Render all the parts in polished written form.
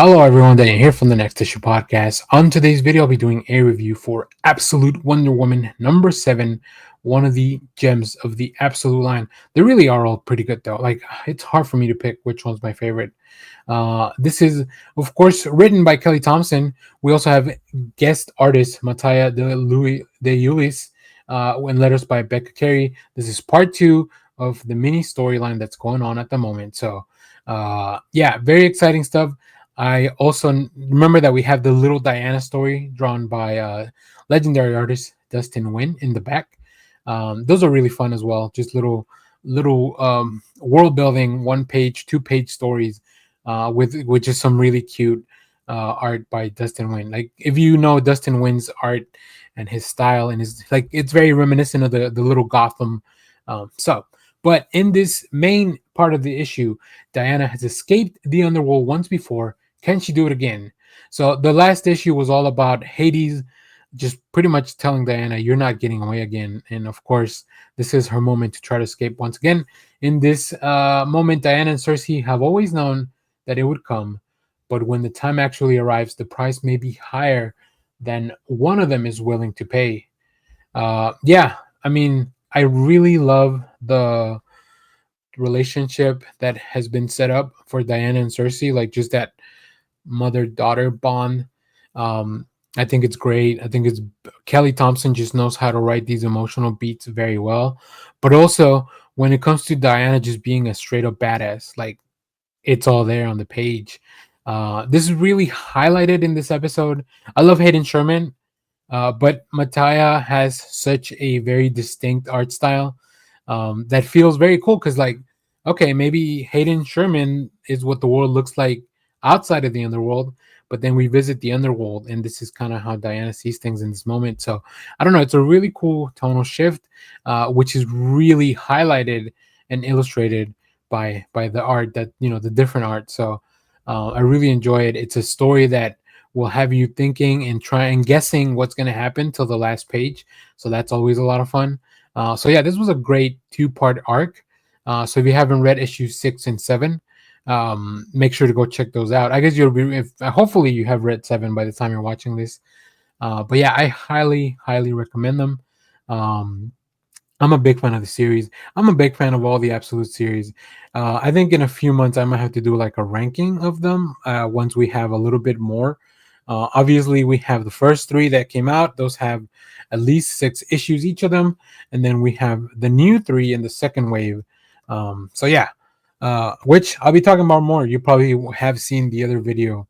Hello everyone, Daniel here from the Next Issue Podcast. On today's video, I'll be doing a review for Absolute Wonder Woman number 7, one of the gems of the Absolute line. They really are all pretty good though. Like, it's hard for me to pick which one's my favorite. This is, of course, written by Kelly Thompson. We also have guest artist Mattia de Ulis, and letters by Becca Carey. This is part 2 of the mini storyline that's going on at the moment. So, yeah, very exciting stuff. I also remember that we have the little Diana story drawn by legendary artist Dustin Nguyen in the back. Those are really fun as well. Just little world building, 1 page, 2 page stories with just some really cute art by Dustin Nguyen. Like, if you know Dustin Nguyen's art and his style and his, like, it's very reminiscent of the little Gotham. But in this main part of the issue, Diana has escaped the underworld once before. Can she do it again? So the last issue was all about Hades just pretty much telling Diana, "You're not getting away again." And of course, this is her moment to try to escape once again. In this moment, Diana and Cersei have always known that it would come, but when the time actually arrives, the price may be higher than one of them is willing to pay. Yeah, I mean, I really love the relationship that has been set up for Diana and Cersei, like just that mother-daughter bond. I think it's great. I think it's Kelly Thompson just knows how to write these emotional beats very well. But also when it comes to Diana just being a straight up badass, like, it's all there on the page. This is really highlighted in this episode. I love Hayden Sherman, but Mattia has such a very distinct art style that feels very cool because, like, okay, maybe Hayden Sherman is what the world looks like outside of the underworld, but then we visit the underworld, and this is kind of how Diana sees things in this moment. So I don't know, it's a really cool tonal shift, which is really highlighted and illustrated by the art that, the different art. So I really enjoy it. It's a story that will have you thinking and trying guessing what's going to happen till the last page. So that's always a lot of fun. So yeah, this was a great 2-part arc. So if you haven't read issues 6 and 7, make sure to go check those out. I guess you'll be, if hopefully you have read 7 by the time you're watching this. But yeah, I highly recommend them. Um, I'm a big fan of the series. I'm a big fan of all the Absolute series. I think in a few months I might have to do like a ranking of them once we have a little bit more. Obviously, we have the first 3 that came out; those have at least 6 issues each of them, and then we have the new 3 in the second wave. So yeah, which I'll be talking about more. You probably have seen the other video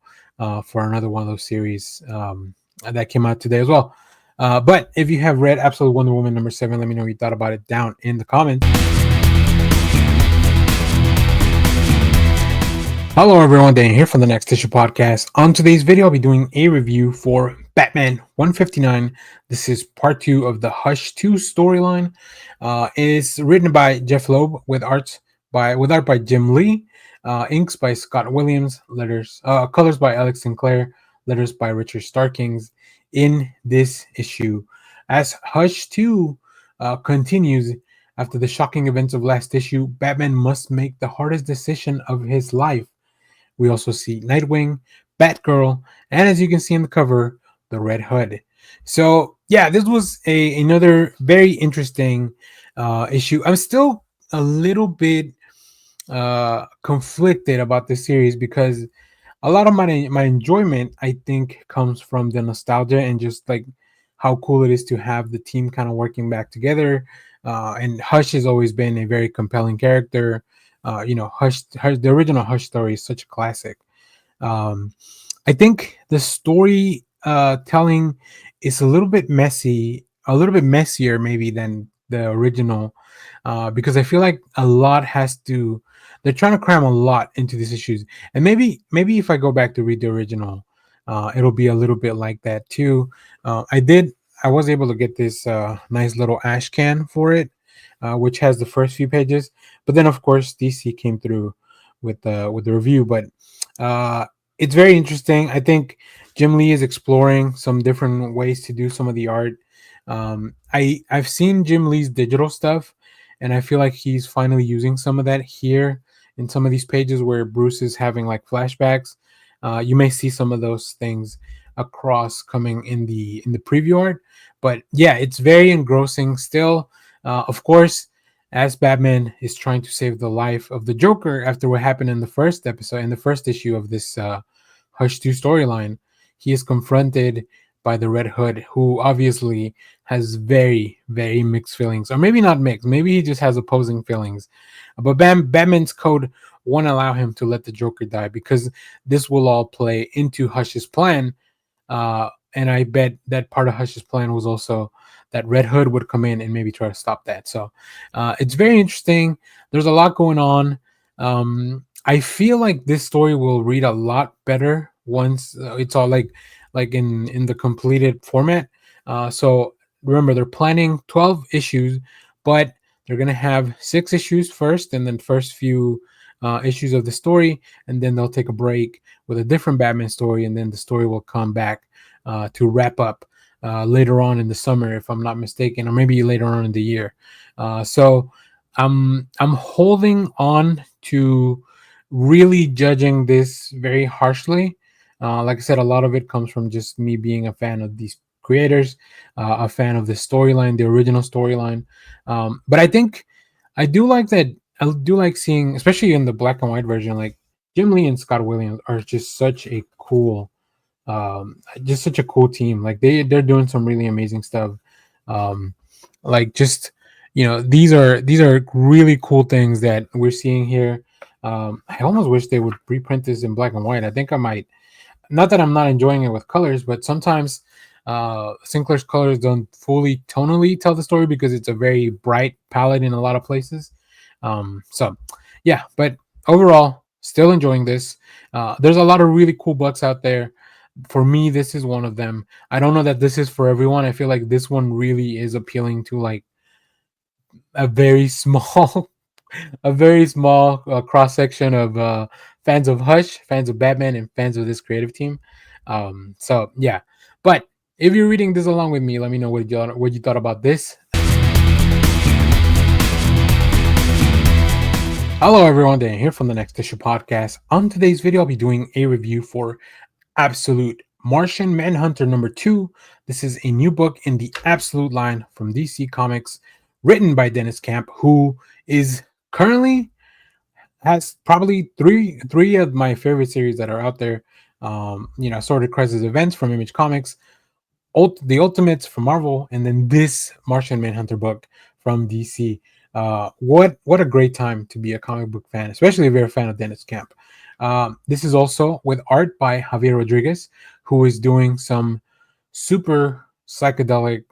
for another one of those series that came out today as well. But if you have read Absolute Wonder Woman number 7, let me know what you thought about it down in the comments. Hello everyone, Dan here from the Next Issue Podcast. On today's video, I'll be doing a review for Batman 159. This is part 2 of the Hush 2 storyline. It's written by Jeff Loeb with art by Jim Lee, inks by Scott Williams, colors by Alex Sinclair, letters by Richard Starkings. In this issue, as Hush 2 continues after the shocking events of last issue, Batman must make the hardest decision of his life. We also see Nightwing, Batgirl, and as you can see in the cover, the Red Hood. So yeah, this was another very interesting issue. I'm still a little bit conflicted about this series because a lot of my enjoyment, I think, comes from the nostalgia and just like how cool it is to have the team kind of working back together. And Hush has always been a very compelling character. Hush, the original Hush story is such a classic. Um, I think the story telling is a little bit messy, a little bit messier maybe than the original, because I feel like a lot has to. They're trying to cram a lot into these issues, and maybe if I go back to read the original, it'll be a little bit like that too. I was able to get this nice little ash can for it, which has the first few pages. But then, of course, DC came through with the review. But it's very interesting. I think Jim Lee is exploring some different ways to do some of the art. I've seen Jim Lee's digital stuff, and I feel like he's finally using some of that here in some of these pages where Bruce is having like flashbacks. You may see some of those things across coming in the preview art, but yeah, it's very engrossing still. Of course, as Batman is trying to save the life of the Joker after what happened in the first episode, in the first issue of this Hush 2 storyline, he is confronted by the Red Hood, who obviously has very, very mixed feelings, or maybe not mixed. Maybe he just has opposing feelings. But Batman's code won't allow him to let the Joker die because this will all play into Hush's plan. And I bet that part of Hush's plan was also that Red Hood would come in and maybe try to stop that. So it's very interesting. There's a lot going on. I feel like this story will read a lot better once it's all like in the completed format. So remember, they're planning 12 issues, but they're gonna have 6 issues first, and then first few issues of the story, and then they'll take a break with a different Batman story, and then the story will come back to wrap up later on in the summer, if I'm not mistaken, or maybe later on in the year. So I'm holding on to really judging this very harshly. Like I said, a lot of it comes from just me being a fan of these creators, a fan of the storyline, the original storyline. But I think I do like that. I do like seeing, especially in the black and white version, like Jim Lee and Scott Williams are just such a cool team. Like they're doing some really amazing stuff. Um, like just these are really cool things that we're seeing here. I almost wish they would reprint this in black and white. I think I might. Not that I'm not enjoying it with colors, but sometimes Sinclair's colors don't fully tonally tell the story because it's a very bright palette in a lot of places. So yeah, but overall, still enjoying this. There's a lot of really cool books out there. For me, this is one of them. I don't know that this is for everyone. I feel like this one really is appealing to like a very small a very small cross section of fans of Hush, fans of Batman, and fans of this creative team. So yeah, but if you're reading this along with me, let me know what you thought about this. Hello everyone, Dan here from the Next Issue Podcast. On today's video, I'll be doing a review for Absolute Martian Manhunter #2. This is a new book in the Absolute line from DC Comics, written by Dennis Camp, who is currently has probably three of my favorite series that are out there. Sorted Crisis Events from Image Comics, the Ultimates from Marvel, and then this Martian Manhunter book from DC. What a great time to be a comic book fan, especially if you're a fan of Dennis Camp. This is also with art by Javier Rodriguez, who is doing some super psychedelic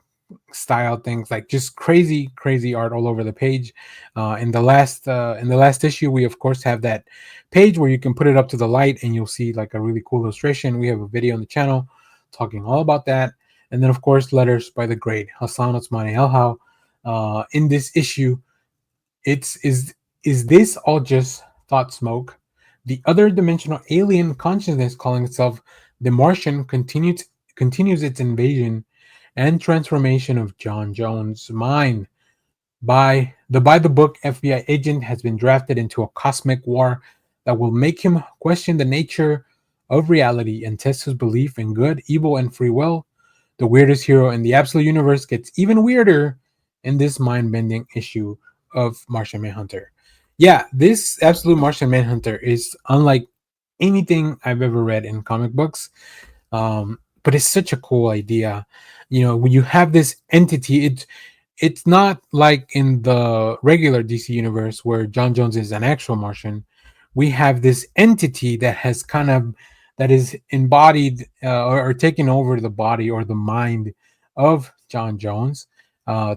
style things, like just crazy art all over the page. In the last issue, we of course have that page where you can put it up to the light and you'll see like a really cool illustration. We have a video on the channel talking all about that. And then of course letters by the great Hassan Otsmani Elhau. In this issue, is this all just thought smoke? The other dimensional alien consciousness calling itself the Martian continues its invasion and transformation of John Jones' mind. By the book FBI agent has been drafted into a cosmic war that will make him question the nature of reality and test his belief in good, evil, and free will. The weirdest hero in the absolute universe gets even weirder in this mind-bending issue of Martian Manhunter. Yeah, this Absolute Martian Manhunter is unlike anything I've ever read in comic books. But it's such a cool idea. When you have this entity, it's not like in the regular DC universe where John Jones is an actual Martian. We have this entity that is embodied or taking over the body or the mind of John Jones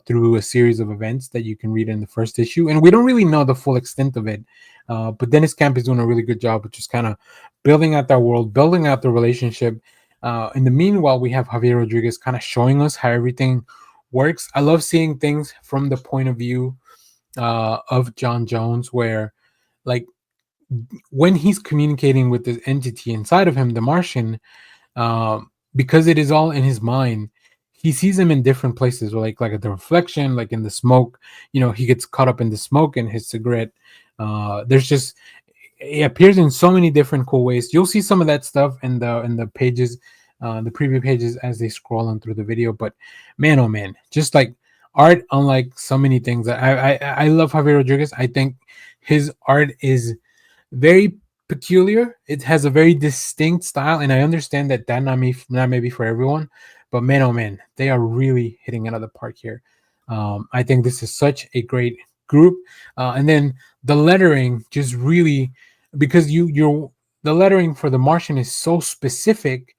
through a series of events that you can read in the first issue. And we don't really know the full extent of it. But Dennis Camp is doing a really good job of just kind of building out that world, building out the relationship. In the meanwhile, we have Javier Rodriguez kind of showing us how everything works. I love seeing things from the point of view of John Jones, where like when he's communicating with this entity inside of him, the Martian, because it is all in his mind, he sees him in different places, like at the reflection, like in the smoke. He gets caught up in the smoke and his cigarette. There's just it appears in so many different cool ways. You'll see some of that stuff in the pages, the preview pages as they scroll on through the video. But man, oh man, just like art, unlike so many things. I love Javier Rodriguez. I think his art is very peculiar. It has a very distinct style, and I understand that not maybe for everyone, but man, oh man, they are really hitting it out of the park here. I think this is such a great group, and then the lettering just really because you're the lettering for the Martian is so specific.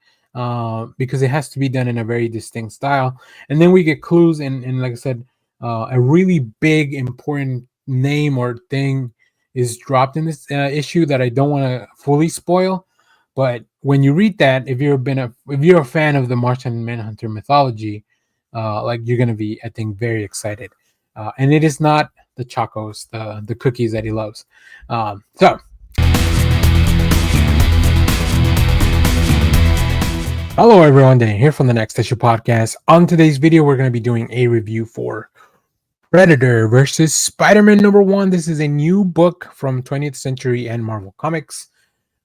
Because it has to be done in a very distinct style, and then we get clues and like I said, a really big important name or thing is dropped in this issue that I don't want to fully spoil. But when you read that, if you're a fan of the Martian Manhunter mythology, like you're gonna be, I think, very excited. And it is not the chocos, the cookies that he loves. So hello everyone, Dan here from the Next Issue Podcast. On today's video, we're gonna be doing a review for Predator versus Spider-Man #1. This is a new book from 20th Century and Marvel Comics.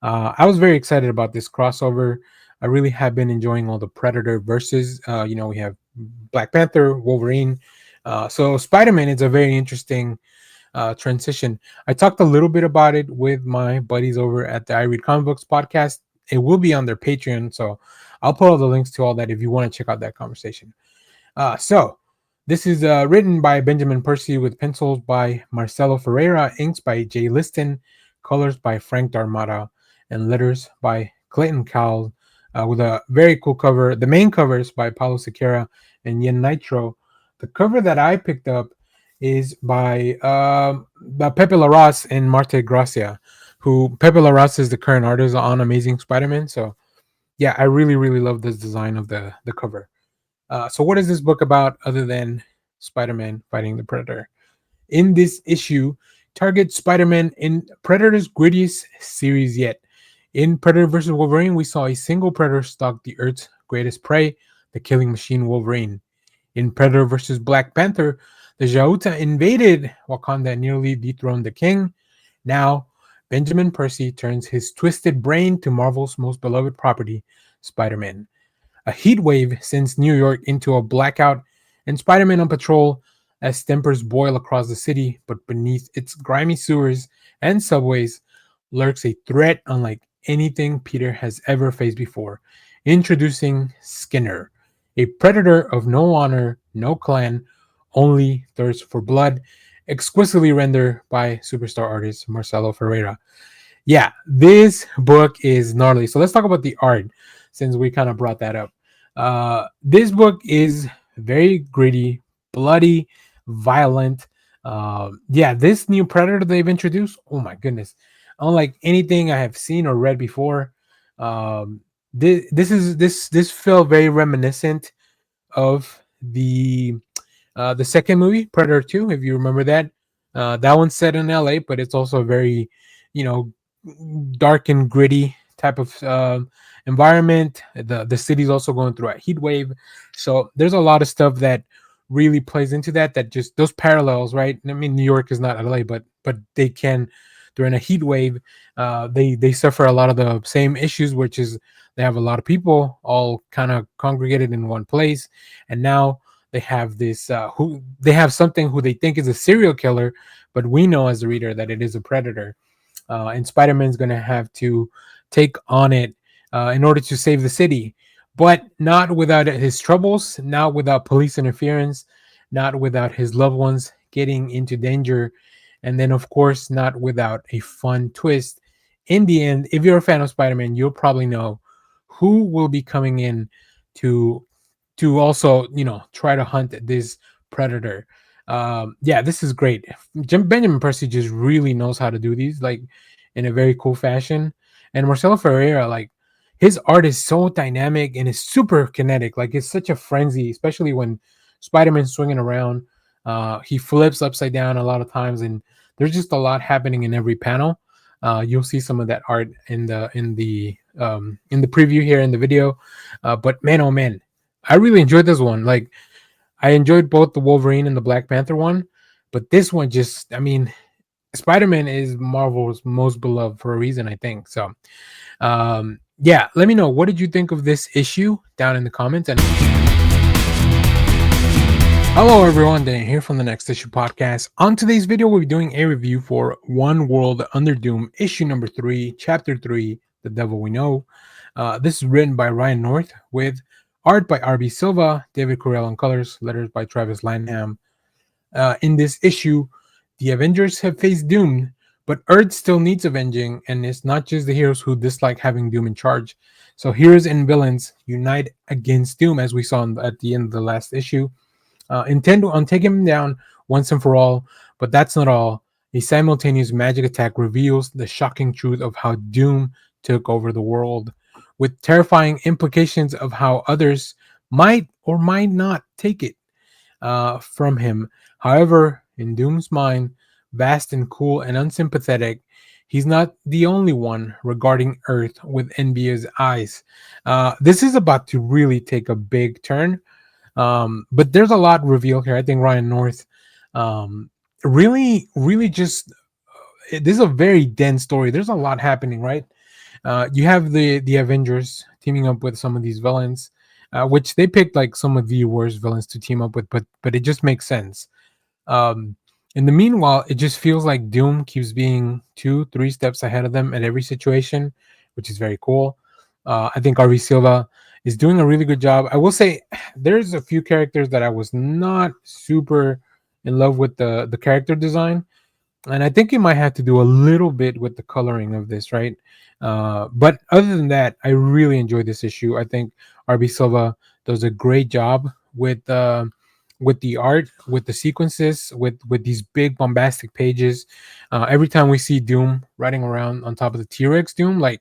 I was very excited about this crossover. I really have been enjoying all the Predator versus. We have Black Panther, Wolverine. So Spider-Man is a very interesting transition. I talked a little bit about it with my buddies over at the I Read Comic Books podcast. It will be on their Patreon, so I'll put all the links to all that if you want to check out that conversation. So this is written by Benjamin Percy with pencils by Marcelo Ferreira, inks by Jay Liston, colors by Frank Darmada, and letters by Clayton Cowles, with a very cool cover. The main cover is by Paulo Siqueira and Yen Nitro. The cover that I picked up is by Pepe Larraz and Marte Gracia, who Pepe Larraz is the current artist on Amazing Spider-Man. So yeah, I really, really love this design of the cover. So what is this book about other than Spider-Man fighting the Predator? In this issue, target Spider-Man in Predator's grittiest series yet. In Predator vs. Wolverine, we saw a single Predator stalk the Earth's greatest prey, the killing machine Wolverine. In Predator vs. Black Panther, the Jauta invaded Wakanda and nearly dethroned the king. Now, Benjamin Percy turns his twisted brain to Marvel's most beloved property, Spider-Man. A heat wave sends New York into a blackout, and Spider-Man on patrol as tempers boil across the city, but beneath its grimy sewers and subways lurks a threat unlike anything Peter has ever faced before. Introducing Skinner, a predator of no honor, no clan, only thirst for blood, exquisitely rendered by superstar artist Marcelo Ferreira. Yeah, this book is gnarly. So let's talk about the art since we kind of brought that up. This book is very gritty, bloody, violent. Yeah, this new Predator they've introduced, oh my goodness, unlike anything I have seen or read before. This felt very reminiscent of the second movie, Predator 2, if you remember that. That one's set in LA, but it's also very, you know, dark and gritty type of environment. The city's also going through a heat wave. So there's a lot of stuff that really plays into that just those parallels, right? I mean, New York is not LA, but they can during a heat wave, they suffer a lot of the same issues, which is they have a lot of people all kind of congregated in one place, and now they have this who they have something who they think is a serial killer, but we know as a reader that it is a predator, and Spider-Man's going to have to take on it in order to save the city, but not without his troubles, not without police interference, not without his loved ones getting into danger, and then of course not without a fun twist. In the end, if you're a fan of Spider-Man, you'll probably know who will be coming in to also try to hunt this predator. Yeah, this is great. Benjamin Percy just really knows how to do these like in a very cool fashion, and Marcelo Ferreira, like his art is so dynamic and is super kinetic. Like it's such a frenzy, especially when Spider-Man's swinging around. He flips upside down a lot of times, and there's just a lot happening in every panel. You'll see some of that art in the preview here in the video. But man, oh man, I really enjoyed this one. Like I enjoyed both the Wolverine and the Black Panther one, but this one just, I mean, Spider-Man is Marvel's most beloved for a reason, I think. So, yeah, let me know, what did you think of this issue down in the comments. And hello, everyone. Dan here from the Next Issue Podcast. On today's video, we'll be doing a review for One World Under Doom, issue number 3, chapter 3, The Devil We Know. This is written by Ryan North with art by RB Silva, David Correll on colors, letters by Travis Lanham. In this issue, the Avengers have faced Doom, but Earth still needs avenging, and it's not just the heroes who dislike having Doom in charge. So heroes and villains unite against Doom, as we saw at the end of the last issue. Intend on taking him down once and for all, but that's not all. A simultaneous magic attack reveals the shocking truth of how Doom took over the world, with terrifying implications of how others might or might not take it from him. However, in Doom's mind, vast and cool and unsympathetic, he's not the only one regarding Earth with envious eyes. This is about to really take a big turn, but there's a lot revealed here. I think Ryan North really just this is a very dense story. There's a lot happening, right? You have the Avengers teaming up with some of these villains, which they picked like some of the worst villains to team up with, but it just makes sense. In the meanwhile, it just feels like Doom keeps being 2-3 steps ahead of them at every situation, which is very cool. I think RV Silva is doing a really good job. I will say there's a few characters that I was not super in love with the character design, and I think it might have to do a little bit with the coloring of this, right? But other than that, I really enjoyed this issue. I think RB Silva does a great job with the art, with the sequences, with these big bombastic pages. Every time we see Doom riding around on top of the T-Rex Doom, like,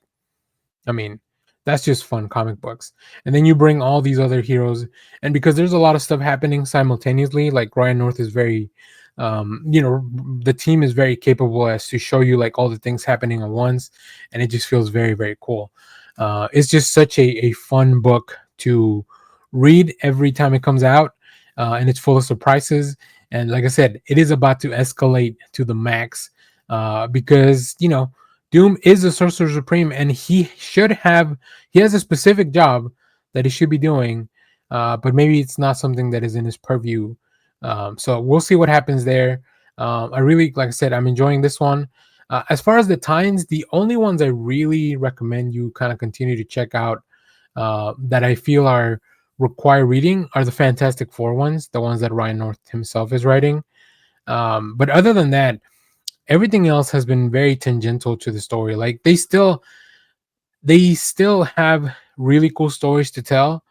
I mean, that's just fun comic books. And then you bring all these other heroes, and because there's a lot of stuff happening simultaneously, like Ryan North is very, the team is very capable as to show you like all the things happening at once, and it just feels very, very cool. It's just such a fun book to read every time it comes out, and it's full of surprises. And like I said, it is about to escalate to the max, because Doom is a sorcerer supreme, and he has a specific job that he should be doing, but maybe it's not something that is in his purview. So we'll see what happens there. I really, like I said, I'm enjoying this one. As far as the tines, the only ones I really recommend you kind of continue to check out, that I feel are require reading, are the Fantastic Four ones, the ones that Ryan North himself is writing. But other than that, everything else has been very tangential to the story. Like they still have really cool stories to tell,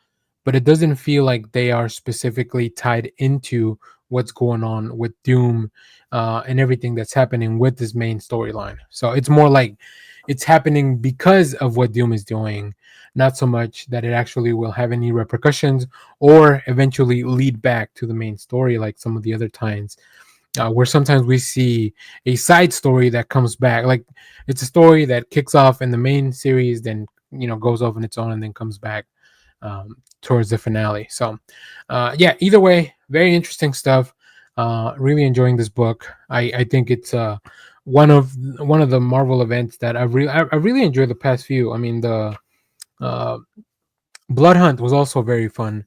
but it doesn't feel like they are specifically tied into what's going on with Doom, and everything that's happening with this main storyline. So it's more like it's happening because of what Doom is doing, not so much that it actually will have any repercussions or eventually lead back to the main story, like some of the other times, where sometimes we see a side story that comes back. Like it's a story that kicks off in the main series, then goes off on its own and then comes back towards the finale. So yeah, either way, very interesting stuff. Really enjoying this book. I think it's one of the Marvel events that I really enjoyed the past few. I mean, the uh, Blood Hunt was also very fun,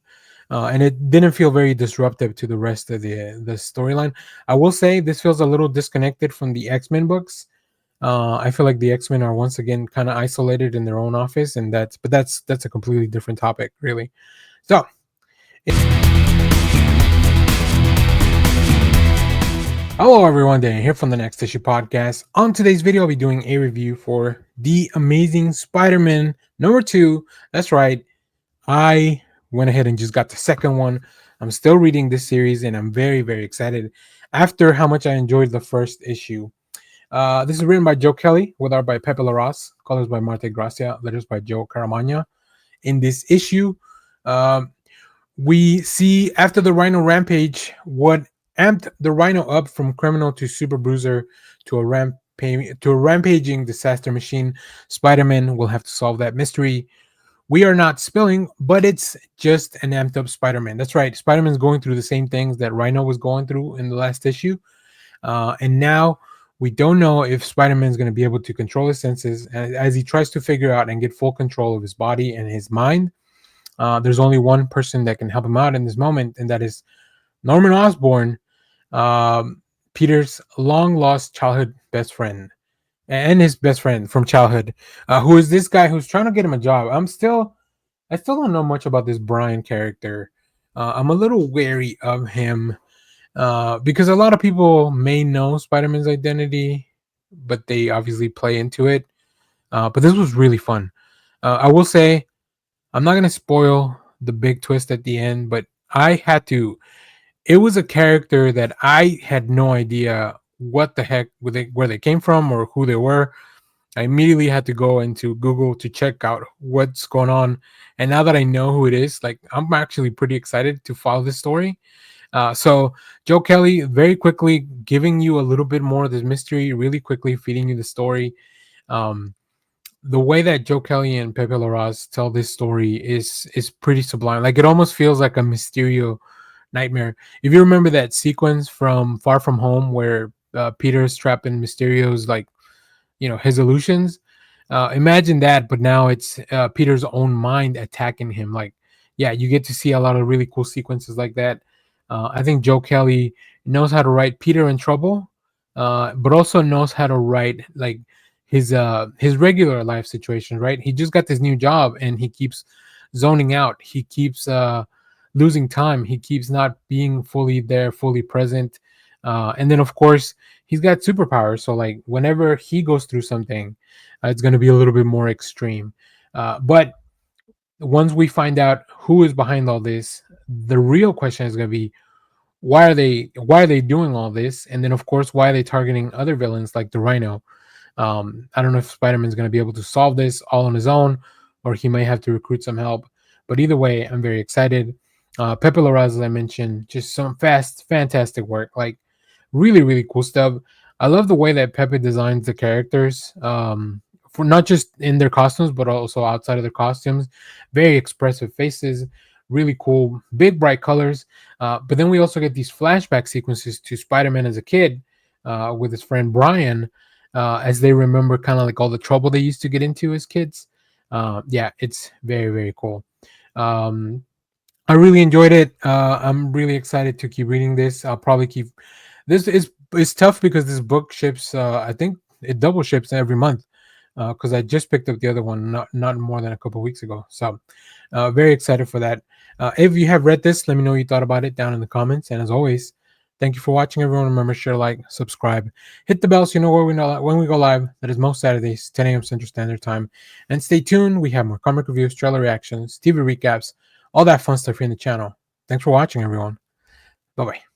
and it didn't feel very disruptive to the rest of the storyline. I will say this feels a little disconnected from the X-Men books. I feel like the X-Men are once again kind of isolated in their own office, and that's a completely different topic, really. So, hello everyone, Dan here from the Next Issue Podcast. On today's video, I'll be doing a review for The Amazing Spider-Man number 2. That's right, I went ahead and just got the second one. I'm still reading this series, and I'm very, very excited after how much I enjoyed the first issue. This is written by Joe Kelly, with art by Pepe Larraz, colors by Marte Gracia, letters by Joe Caramagna. In this issue, we see after the Rhino rampage, what amped the Rhino up from criminal to super bruiser to a rampaging disaster machine. Spider-Man will have to solve that mystery. We are not spilling, but it's just an amped up Spider-Man. That's right, Spider-Man's going through the same things that Rhino was going through in the last issue, and now We don't know if Spider-Man is going to be able to control his senses, and as he tries to figure out and get full control of his body and his mind. There's only one person that can help him out in this moment, and that is Norman Osborn, um, Peter's long lost childhood best friend and his best friend from childhood, who is this guy who's trying to get him a job. I still don't know much about this Brian character. I'm a little wary of him because a lot of people may know Spider-Man's identity, but they obviously play into it. But this was really fun. I will say I'm not gonna spoil the big twist at the end, but I had to. It was a character that I had no idea what the heck where they came from or who they were. I immediately had to go into Google to check out what's going on. And now that I know who it is, like I'm actually pretty excited to follow this story. So Joe Kelly, very quickly giving you a little bit more of this mystery, really quickly feeding you the story. Um, the way that Joe Kelly and Pepe Larraz tell this story is pretty sublime. Like it almost feels like a Mysterio nightmare. If you remember that sequence from Far From Home where Peter is trapped in Mysterio's like his illusions, imagine that, but now it's Peter's own mind attacking him. Like, yeah, you get to see a lot of really cool sequences like that. I think Joe Kelly knows how to write Peter in trouble, but also knows how to write like his regular life situation. Right, he just got this new job and he keeps zoning out. He keeps losing time. He keeps not being fully there, fully present. And then of course he's got superpowers. So like whenever he goes through something, it's going to be a little bit more extreme. But once we find out who is behind all this, the real question is going to be why are they doing all this? And then of course why are they targeting other villains like the Rhino? I don't know if Spider-Man's going to be able to solve this all on his own, or he might have to recruit some help. But either way, I'm very excited. Pepe Larraz, as I mentioned, just some fantastic work. Like really, really cool stuff. I love the way that Pepe designs the characters, for not just in their costumes, but also outside of their costumes. Very expressive faces, really cool, big bright colors. But then we also get these flashback sequences to Spider-Man as a kid with his friend Brian, as they remember kind of like all the trouble they used to get into as kids. Yeah, it's very, very cool. Um, I really enjoyed it. I'm really excited to keep reading this. I'll probably keep this is it's tough because this book ships. I think it double ships every month because I just picked up the other one not more than a couple weeks ago. So very excited for that. If you have read this, let me know what you thought about it down in the comments. And as always, thank you for watching, everyone. Remember, share, like, subscribe, hit the bell so you know when we go live. That is most Saturdays, 10 a.m. Central Standard Time. And stay tuned. We have more comic reviews, trailer reactions, TV recaps, all that fun stuff here in the channel. Thanks for watching, everyone. Bye bye.